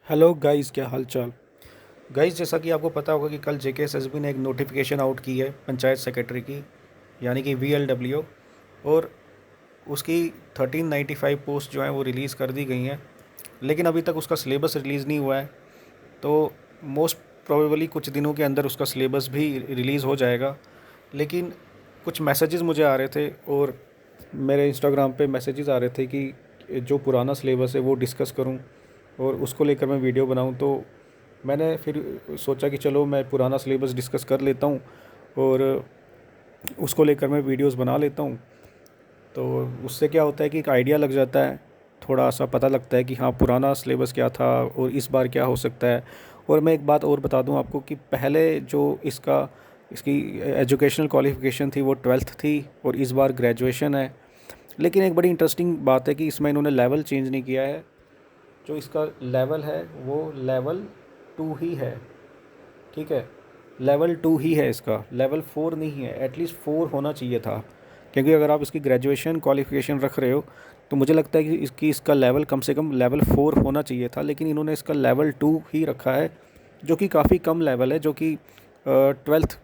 Hello guys, क्या हाल चाल। Guys, जैसा कि आपको पता होगा कि कल जेकेएसएसबी ने एक नोटिफिकेशन आउट की है पंचायत सेक्रेटरी की, यानी कि वीएलडब्ल्यू। और उसकी 1395 पोस्ट जो है वो रिलीज़ कर दी गई हैं, लेकिन अभी तक उसका सिलेबस रिलीज़ नहीं हुआ है। तो मोस्ट प्रोबेबली कुछ दिनों के अंदर उसका सिलेबस भी रिलीज़ हो जाएगा। लेकिन कुछ मैसेजेस मुझे आ रहे थे और मेरे इंस्टाग्राम पे मैसेजेस आ रहे थे कि जो पुराना सिलेबस है वो डिस्कस करूं और उसको लेकर मैं वीडियो बनाऊं। तो मैंने फिर सोचा कि चलो मैं पुराना सिलेबस डिस्कस कर लेता हूं और उसको लेकर मैं वीडियोस बना लेता हूं। तो उससे क्या होता है कि एक आइडिया लग जाता है, थोड़ा सा पता लगता है कि हाँ पुराना सिलेबस क्या था और इस बार क्या हो सकता है। और मैं एक बात और बता दूं आपको कि पहले जो इसकी एजुकेशनल क्वालिफ़िकेशन थी वो 12th थी और इस बार ग्रेजुएशन है। लेकिन एक बड़ी इंटरेस्टिंग बात है कि इसमें इन्होंने लेवल चेंज नहीं किया है। जो इसका लेवल है वो लेवल 2 ही है, ठीक है। लेवल 2 ही है, इसका लेवल 4 नहीं है। एटलीस्ट 4 होना चाहिए था, क्योंकि अगर आप इसकी ग्रेजुएशन क्वालिफ़िकेशन रख रहे हो तो मुझे लगता है कि इसका लेवल कम से कम लेवल 4 होना चाहिए था। लेकिन इन्होंने इसका लेवल 2 ही रखा है, जो कि काफ़ी कम लेवल है, जो कि 12th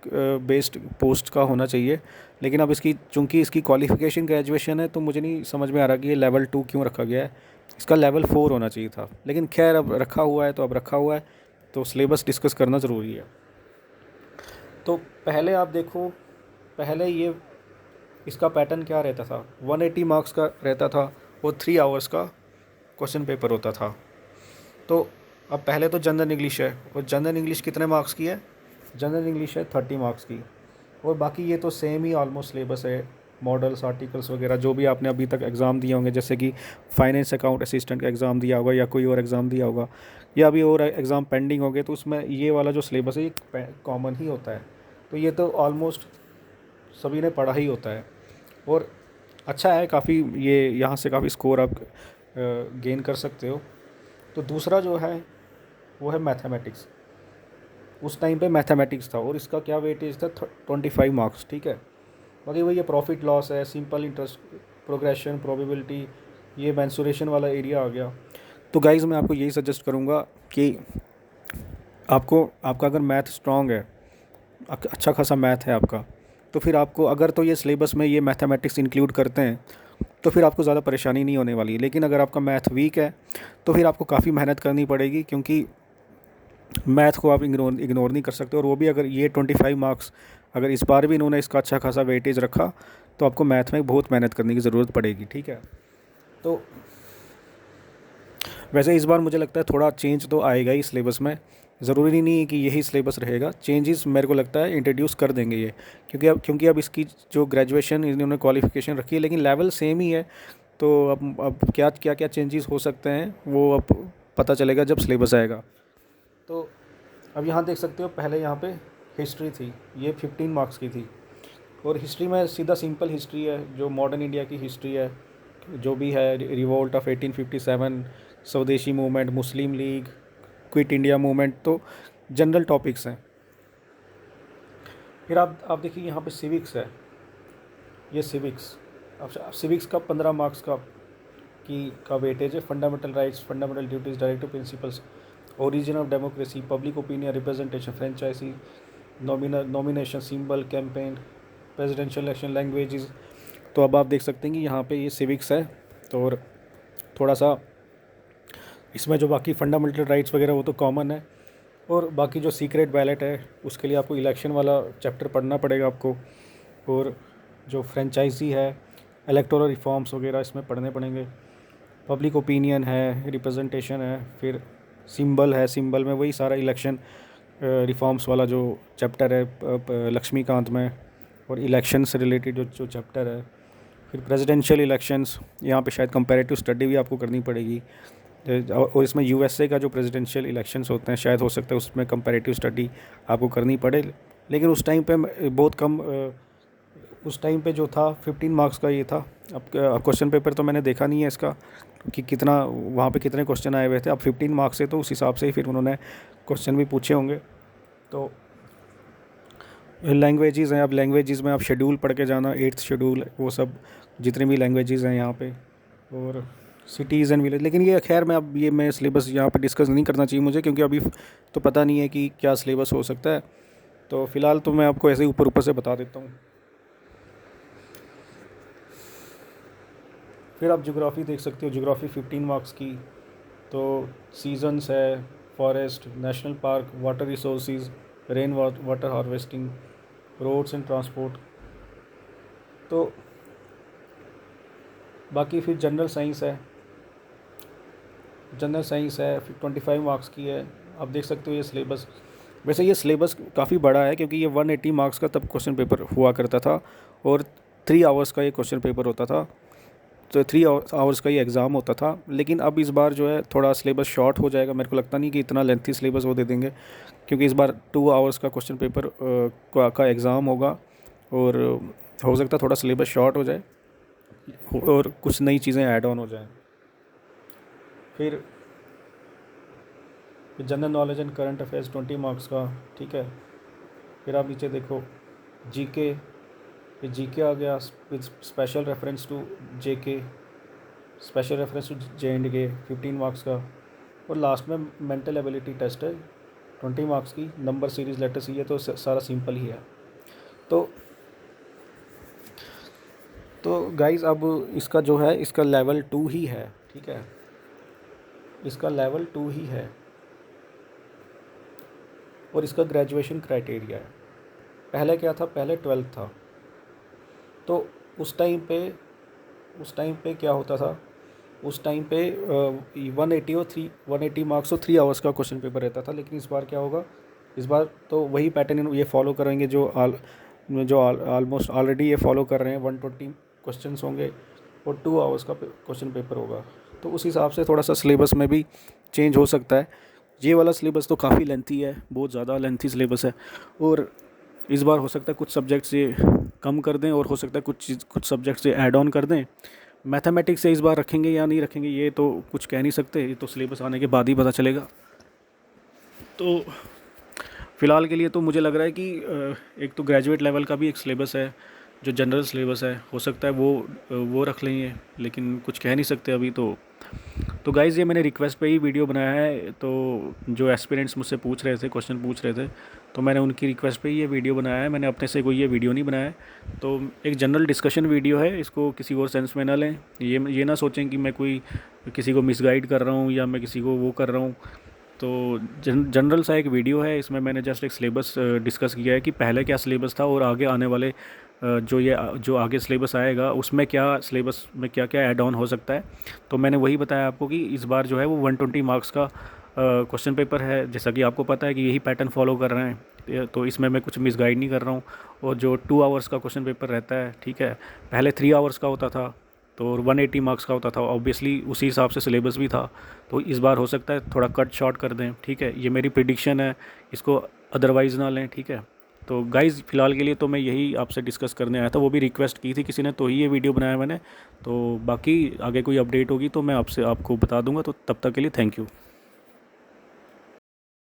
बेस्ड पोस्ट का होना चाहिए। लेकिन अब इसकी चूंकि इसकी क्वालिफ़िकेशन ग्रेजुएशन है तो मुझे नहीं समझ में आ रहा कि ये लेवल 2 क्यों रखा गया है। इसका लेवल 4 होना चाहिए था। लेकिन खैर, अब रखा हुआ है तो अब रखा हुआ है, तो सिलेबस डिस्कस करना ज़रूरी है। तो पहले आप देखो, पहले ये इसका पैटर्न क्या रहता था। 180 मार्क्स का रहता था और 3 आवर्स का क्वेश्चन पेपर होता था। तो अब पहले तो जनरल इंग्लिश है, और जनरल इंग्लिश कितने मार्क्स की है? जनरल इंग्लिश है 30 मार्क्स की। और बाकी ये तो सेम ही ऑलमोस्ट सिलेबस है। मॉडल्स, आर्टिकल्स वगैरह जो भी आपने अभी तक एग्ज़ाम दिए होंगे, जैसे कि फाइनेंस अकाउंट असिस्टेंट का एग्ज़ाम दिया होगा या कोई और एग्ज़ाम दिया होगा या अभी और एग्ज़ाम पेंडिंग हो गए, तो उसमें ये वाला जो सिलेबस है ये कॉमन ही होता है। तो ये तो ऑलमोस्ट सभी ने पढ़ा ही होता है। और अच्छा है काफ़ी, ये यहाँ से काफ़ी स्कोर आप गेन कर सकते हो। तो दूसरा जो है वो है मैथमेटिक्स। उस टाइम पे मैथमेटिक्स था और इसका क्या वेटेज था? 25 मार्क्स, ठीक है। बाकी वही ये प्रॉफिट लॉस है, सिंपल इंटरेस्ट, प्रोग्रेशन, प्रोबेबिलिटी, ये मैंसुरेशन वाला एरिया आ गया। तो गाइज़, मैं आपको यही सजेस्ट करूँगा कि आपका अगर मैथ स्ट्रॉन्ग है, अच्छा खासा मैथ है आपका, तो फिर आपको अगर तो ये सिलेबस में ये मैथमेटिक्स इंक्लूड करते हैं तो फिर आपको ज़्यादा परेशानी नहीं होने वाली। लेकिन अगर आपका मैथ वीक है तो फिर आपको काफ़ी मेहनत करनी पड़ेगी, क्योंकि मैथ को आप इग्नोर नहीं कर सकते। और वो भी अगर ये 25 मार्क्स, अगर इस बार भी इन्होंने इसका अच्छा खासा वेटेज रखा तो आपको मैथ में बहुत मेहनत करने की ज़रूरत पड़ेगी, ठीक है। तो वैसे इस बार मुझे लगता है थोड़ा चेंज तो आएगा ही सिलेबस में। ज़रूरी नहीं है कि यही सिलेबस रहेगा, चेंजेस मेरे को लगता है इंट्रोड्यूस कर देंगे ये। क्योंकि अब इसकी जो ग्रेजुएशन इन्होंने क्वालिफ़िकेशन रखी है, लेकिन लेवल सेम ही है। तो अब क्या क्या क्या चेंजेस हो सकते हैं वो अब पता चलेगा जब सिलेबस आएगा। तो अब यहाँ देख सकते हो, पहले यहाँ पे हिस्ट्री थी, ये 15 मार्क्स की थी। और हिस्ट्री में सीधा सिंपल हिस्ट्री है, जो मॉडर्न इंडिया की हिस्ट्री है, जो भी है, रिवोल्ट ऑफ 1857, स्वदेशी मूवमेंट, मुस्लिम लीग, क्विट इंडिया मूवमेंट, तो जनरल टॉपिक्स हैं। फिर आप देखिए यहाँ पे सिविक्स है, ये सिविक्स। अब सिविक्स का 15 मार्क्स का वेटेज है। Fundamental rights, fundamental duties, directive principles, origin of democracy, public opinion, representation, franchise, nomination, symbol, campaign, presidential election, languages. तो अब आप देख सकते हैं कि यहाँ पे ये सिविक्स है। तो और थोड़ा सा इसमें जो बाकी फंडामेंटल राइट्स वगैरह वो तो कॉमन है, और बाकी जो सीक्रेट बैलेट है उसके लिए आपको इलेक्शन वाला चैप्टर पढ़ना पड़ेगा आपको। और जो फ्रेंचाइजी है, इलेक्टोरल रिफॉर्म्स वगैरह इसमें पढ़ने पड़ेंगे। पब्लिक ओपिनियन है, रिप्रेजेंटेशन है, फिर सिंबल है, सिंबल में वही सारा इलेक्शन रिफॉर्म्स वाला जो चैप्टर है लक्ष्मीकांत में, और इलेक्शन से रिलेटेड जो जो चैप्टर है। फिर प्रेसिडेंशियल इलेक्शंस, यहाँ पे शायद कंपैरेटिव स्टडी भी आपको करनी पड़ेगी। और इसमें यूएसए का जो प्रेसिडेंशियल इलेक्शंस होते हैं, शायद हो सकता है उसमें कंपैरेटिव स्टडी आपको करनी पड़े। लेकिन उस टाइम पे बहुत कम, उस टाइम पे जो था 15 मार्क्स का ये था। अब क्वेश्चन पेपर तो मैंने देखा नहीं है इसका कि कितना वहाँ पे कितने क्वेश्चन आए हुए थे। अब 15 मार्क्स से तो उस हिसाब से ही फिर उन्होंने क्वेश्चन भी पूछे होंगे। तो लैंग्वेजेस हैं, अब लैंग्वेजेस में आप शेड्यूल पढ़ के जाना, 8th शेड्यूल, वो सब जितने भी लैंग्वेजेस हैं यहाँ पे। और सिटीज़ एंड विलेज। लेकिन ये खैर मैं सिलेबस यहाँ पे डिस्कस नहीं करना चाहिए मुझे, क्योंकि अभी तो पता नहीं है कि क्या सिलेबस हो सकता है। तो फ़िलहाल तो मैं आपको ऐसे ही ऊपर ऊपर से बता देता हूँ। फिर आप ज्योग्राफ़ी देख सकते हो, ज्योग्राफ़ी 15 मार्क्स की। तो सीजन्स है, forest, national park, water resources, rain water harvesting, roads and transport. तो बाकी फिर जनरल साइंस है फिर 25 मार्क्स की है। आप देख सकते हो ये सिलेबस, वैसे ये सिलेबस काफ़ी बड़ा है, क्योंकि ये 180 मार्क्स का तब क्वेश्चन पेपर हुआ करता था और 3 आवर्स का ये क्वेश्चन पेपर होता था। तो 3 आवर्स का ये एग्ज़ाम होता था। लेकिन अब इस बार जो है थोड़ा सिलेबस शॉर्ट हो जाएगा। मेरे को लगता नहीं कि इतना लेंथी सिलेबस वो दे देंगे, क्योंकि इस बार 2 आवर्स का क्वेश्चन पेपर का एग्ज़ाम होगा और हो सकता है थोड़ा सिलेबस शॉर्ट हो जाए और कुछ नई चीज़ें ऐड ऑन हो जाएं। फिर general knowledge and current affairs 20 marks का, ठीक है। फिर आप नीचे देखो जीके, फिर जीके आ गया with special reference to JK, special reference to JNK 15 marks का। और लास्ट में मेंटल एबिलिटी टेस्ट है 20 मार्क्स की, नंबर सीरीज़ लेटर सी है। तो सारा सिंपल ही है। तो गाइज़ अब इसका जो है इसका लेवल 2 ही है, ठीक है, इसका लेवल 2 ही है और इसका ग्रेजुएशन क्राइटेरिया है। पहले क्या था, पहले 12th था। तो उस टाइम पे क्या होता था, उस टाइम पे 180 मार्क्स और 3 आवर्स का क्वेश्चन पेपर रहता था। लेकिन इस बार क्या होगा, इस बार तो वही पैटर्न ये फॉलो करेंगे जो ऑलमोस्ट ऑलरेडी ये फॉलो कर रहे हैं। 120 क्वेश्चंस होंगे और 2 आवर्स का क्वेश्चन पेपर होगा। तो उस हिसाब से थोड़ा सा सिलेबस में भी चेंज हो सकता है। ये वाला सिलेबस तो काफ़ी लेंथी है, बहुत ज़्यादा लेंथी सिलेबस है। और इस बार हो सकता है कुछ सब्जेक्ट से कम कर दें और हो सकता है कुछ सब्जेक्ट से ऐड ऑन कर दें। मैथमेटिक्स से इस बार रखेंगे या नहीं रखेंगे ये तो कुछ कह नहीं सकते, ये तो सिलेबस आने के बाद ही पता चलेगा। तो फ़िलहाल के लिए तो मुझे लग रहा है कि एक तो ग्रेजुएट लेवल का भी एक सिलेबस है जो जनरल सिलेबस है, हो सकता है वो रख लेंगे, लेकिन कुछ कह नहीं सकते अभी। तो गाइज़ ये मैंने रिक्वेस्ट पे ही वीडियो बनाया है। तो जो एस्पिरेंट्स मुझसे पूछ रहे थे, क्वेश्चन पूछ रहे थे, तो मैंने उनकी रिक्वेस्ट पे ही ये वीडियो बनाया है। मैंने अपने से कोई ये वीडियो नहीं बनाया है। तो एक जनरल डिस्कशन वीडियो है, इसको किसी और सेंस में ना लें। ये ना सोचें कि मैं कोई किसी को मिसगाइड कर रहा हूँ या मैं किसी को वो कर रहा हूँ। तो जनरल सा एक वीडियो है, इसमें मैंने जस्ट एक सिलेबस डिस्कस किया है कि पहले क्या सिलेबस था और आगे आने वाले जो आगे सिलेबस आएगा उसमें क्या सिलेबस में क्या क्या ऐड ऑन हो सकता है। तो मैंने वही बताया आपको कि इस बार जो है वो 120 मार्क्स का क्वेश्चन पेपर है, जैसा कि आपको पता है कि यही पैटर्न फॉलो कर रहे हैं। तो इसमें मैं कुछ मिसगाइड नहीं कर रहा हूँ। और जो 2 आवर्स का क्वेश्चन पेपर रहता है, ठीक है, पहले 3 आवर्स का होता था तो 180 मार्क्स का होता था। ऑब्वियसली उसी हिसाब से सिलेबस भी था। तो इस बार हो सकता है थोड़ा कट शॉर्ट कर दें, ठीक है। ये मेरी प्रिडिक्शन है, इसको अदरवाइज़ ना लें, ठीक है। तो गाइज़ फ़िलहाल के लिए तो मैं यही आपसे डिस्कस करने आया था, वो भी रिक्वेस्ट की थी किसी ने, तो ही ये वीडियो बनाया मैंने। तो बाकी आगे कोई अपडेट होगी तो मैं आपको बता दूंगा। तो तब तक के लिए थैंक यू।